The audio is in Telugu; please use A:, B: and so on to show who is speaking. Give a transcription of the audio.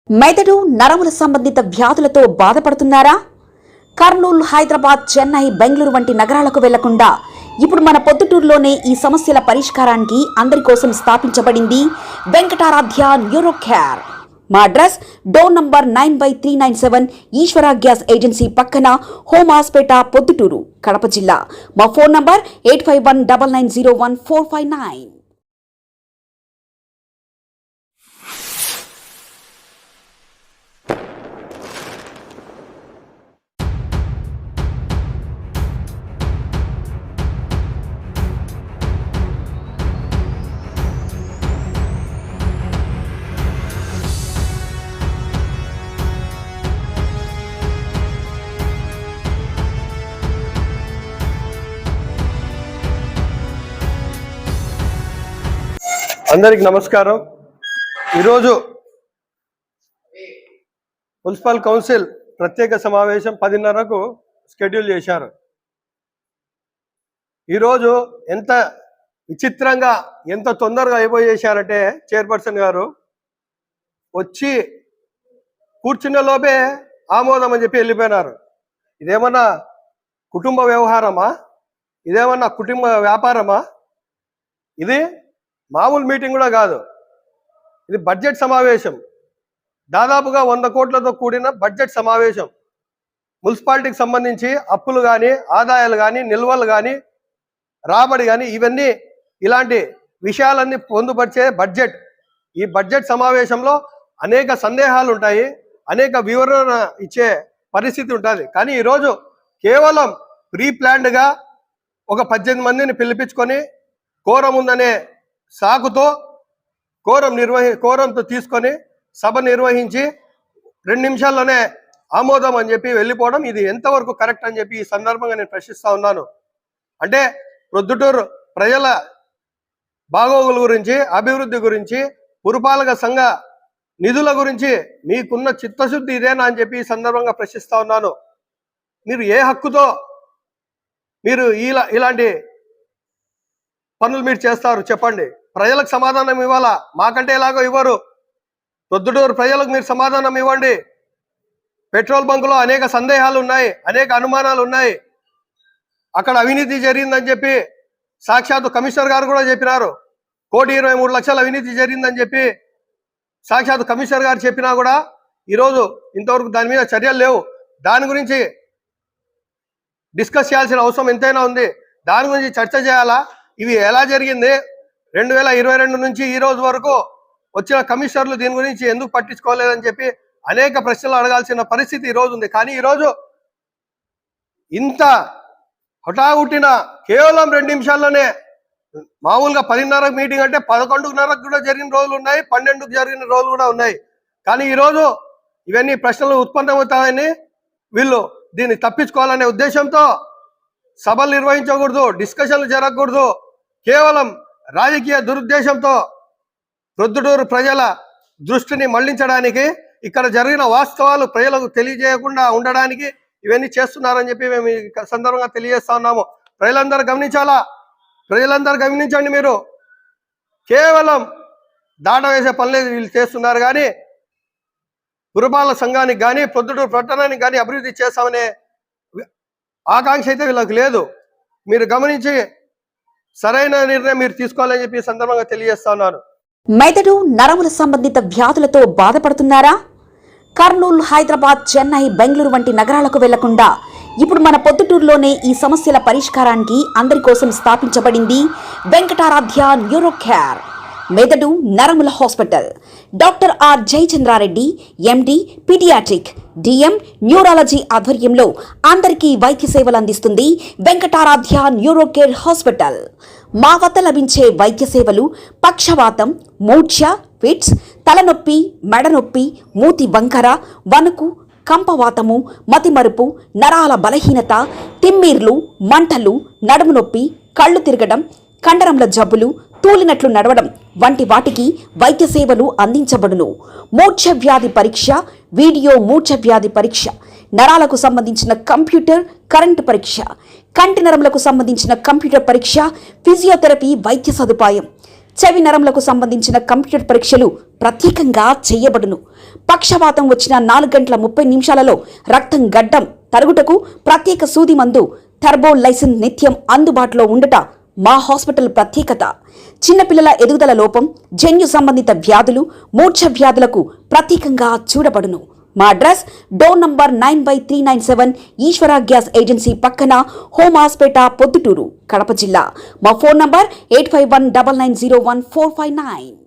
A: మెదడు నరముల సంబంధిత వ్యాధులతో బాధపడుతున్నారా? కర్నూలు, హైదరాబాద్, చెన్నై, బెంగళూరు వంటి నగరాలకు వెళ్లకుండా ఇప్పుడు మన పొద్దుటూరులోనే ఈ సమస్యల పరిష్కారానికి అందరి కోసం స్థాపించబడింది వెంకటారాధ్య న్యూరో కేర్. మా అడ్రస్ డోర్ నంబర్ 9/397 ఈశ్వర గ్యాస్ ఏజెన్సీ పక్కన, హోమ్ హాస్పేట, పొద్దుటూరు, కడప జిల్లా. మా ఫోన్ నంబర్ 8519901459.
B: అందరికి నమస్కారం. ఈరోజు మున్సిపల్ కౌన్సిల్ ప్రత్యేక సమావేశం 10:30కు షెడ్యూల్ చేశారు. ఈరోజు ఎంత విచిత్రంగా, ఎంత తొందరగా అయిపోయేశారంటే చైర్పర్సన్ గారు వచ్చి కూర్చున్న లోపే ఆమోదం అని చెప్పి వెళ్ళిపోయినారు. ఇదేమన్నా కుటుంబ వ్యవహారమా? ఇదేమన్నా కుటుంబ వ్యాపారమా? ఇది మామూలు మీటింగ్ కూడా కాదు. ఇది బడ్జెట్ సమావేశం. దాదాపుగా 100 కోట్లతో కూడిన బడ్జెట్ సమావేశం. మున్సిపాలిటీకి సంబంధించి అప్పులు కానీ, ఆదాయాలు కానీ, నిల్వలు కానీ, రాబడి కానీ, ఇవన్నీ ఇలాంటి విషయాలన్నీ పొందుపరిచే బడ్జెట్. ఈ బడ్జెట్ సమావేశంలో అనేక సందేహాలు ఉంటాయి, అనేక వివరణ ఇచ్చే పరిస్థితి ఉంటుంది. కానీ ఈరోజు కేవలం ప్రీ ప్లాన్డ్గా ఒక 18 మందిని పిలిపించుకొని కోరం ఉందనే సాకుతో కోరంతో తీసుకొని సభ నిర్వహించి 2 నిమిషాల్లోనే ఆమోదం అని చెప్పి వెళ్ళిపోవడం, ఇది ఎంతవరకు కరెక్ట్ అని చెప్పి ఈ సందర్భంగా నేను ప్రశ్నిస్తూ ఉన్నాను. అంటే ప్రొద్దుటూరు ప్రజల బాగోగుల గురించి, అభివృద్ధి గురించి, పురపాలక సంఘ నిధుల గురించి మీకున్న చిత్తశుద్ధి ఇదేనా అని చెప్పి ఈ సందర్భంగా ప్రశ్నిస్తూ ఉన్నాను. మీరు ఏ హక్కుతో మీరు ఇలాంటి పనులు మీరు చేస్తారు చెప్పండి? ప్రజలకు సమాధానం ఇవ్వాలా? మాకంటే ఎలాగో ఇవ్వరు. ప్రొద్దుటూరు ప్రజలకు మీరు సమాధానం ఇవ్వండి. పెట్రోల్ బంకులో అనేక సందేహాలు ఉన్నాయి, అనేక అనుమానాలు ఉన్నాయి. అక్కడ అవినీతి జరిగిందని చెప్పి సాక్షాత్తు కమిషనర్ గారు కూడా చెప్పినారు. 1,23,00,000 అవినీతి జరిగిందని చెప్పి సాక్షాత్తు కమిషనర్ గారు చెప్పినా కూడా ఈరోజు ఇంతవరకు దాని మీద చర్యలు లేవు. దాని గురించి డిస్కస్ చేయాల్సిన అవసరం ఎంతైనా ఉంది. దాని గురించి చర్చ చేయాలా? ఇవి ఎలా జరిగింది? 2022 నుంచి ఈ రోజు వరకు వచ్చిన కమిషనర్లు దీని గురించి ఎందుకు పట్టించుకోలేదని చెప్పి అనేక ప్రశ్నలు అడగాల్సిన పరిస్థితి ఈరోజు ఉంది. కానీ ఈరోజు ఇంత హఠాహుట్టిన కేవలం 2 నిమిషాల్లోనే, మామూలుగా 10:30 మీటింగ్ అంటే 11:30 కూడా జరిగిన రోజులు ఉన్నాయి, 12కు జరిగిన రోజులు కూడా ఉన్నాయి. కానీ ఈరోజు ఇవన్నీ ప్రశ్నలు ఉత్పన్నమవుతాయని వీళ్ళు దీన్ని తప్పించుకోవాలనే ఉద్దేశంతో సభలు నిర్వహించకూడదు, డిస్కషన్లు జరగకూడదు, కేవలం రాజకీయ దురుద్దేశంతో ప్రొద్దుటూరు ప్రజల దృష్టిని మళ్లించడానికి, ఇక్కడ జరిగిన వాస్తవాలు ప్రజలకు తెలియజేయకుండా ఉండడానికి ఇవన్నీ చేస్తున్నారని చెప్పి మేము ఈ సందర్భంగా తెలియజేస్తా ఉన్నాము. ప్రజలందరూ గమనించాలా? ప్రజలందరూ గమనించండి. మీరు కేవలం దాట వేసే పనులే వీళ్ళు చేస్తున్నారు. కానీ పురపాలక సంఘానికి కానీ, ప్రొద్దుటూరు పట్టణానికి కానీ అభివృద్ధి చేస్తామనే ఆకాంక్ష అయితే వీళ్ళకి లేదు. మీరు గమనించి సరైన నిర్ణయం మీరు తీసుకోవాలని చెప్పి సందర్భంగా తెలియజేస్తా ఉన్నాను.
A: మెదడు నరముల సంబంధిత వ్యాధులతో బాధపడుతున్నారా? కర్నూలు, హైదరాబాద్, చెన్నై, బెంగళూరు వంటి నగరాలకు వెళ్లకుండా ఇప్పుడు మన పొద్దుటూరులోనే ఈ సమస్యల పరిష్కారానికి అందరి కోసం స్థాపించబడింది వెంకటారాధ్య న్యూరో కేర్. మెదడు నరముల hospital. Doctor R Jayachandra Reddy, MD, paediatric, DM, neurology ఆధ్వర్యంలో అందరికీ వైద్య సేవలు అందిస్తుంది వెంకటారాధ్య న్యూరో కేర్ హాస్పిటల్. మా వద్ద లభించే వైద్య సేవలు పక్షవాతం, మూర్ఛ, ఫిట్స్, తలనొప్పి, మెడనొప్పి, మూతి వంకర, వణుకు, కంపవాతము, మతిమరుపు, నరాల బలహీనత, తిమ్మిర్లు, మంటలు, నడుము నొప్పి, కళ్ళు తిరగడం, కండరంల జబ్బులు, తూలినట్లు నడవడం వంటి వాటికి వైద్య సేవలు అందించబడును. మూర్ఛ వ్యాధి పరీక్ష, వీడియో మూర్ఛ వ్యాధి పరీక్ష, నరాలకు సంబంధించిన కంప్యూటర్ కరెంటు పరీక్ష, కంటి నరములకు సంబంధించిన కంప్యూటర్ పరీక్ష, ఫిజియోథెరపీ వైద్య సదుపాయం, చెవి నరములకు సంబంధించిన కంప్యూటర్ పరీక్షలు ప్రత్యేకంగా చేయబడును. పక్షవాతం వచ్చిన 4 గంటల 30 నిమిషాలలో రక్తం గడ్డం తరుగుటకు ప్రత్యేక సూది మందు థర్బోలైసిన్ నిత్యం అందుబాటులో ఉండుట మా హాస్పిటల్ ప్రత్యేకత. చిన్నపిల్లల ఎదుగుదల లోపం, జన్యు సంబంధిత వ్యాధులు, మూర్ఛ వ్యాధులకు ప్రత్యేకంగా చూడబడును. మా అడ్రస్ డోర్ నంబర్ 9/397 ఈశ్వర గ్యాస్ ఏజెన్సీ పక్కన, హోమాస్పేట, పొద్దుటూరు, కడప జిల్లా. మా ఫోన్ నంబర్ 8519901459.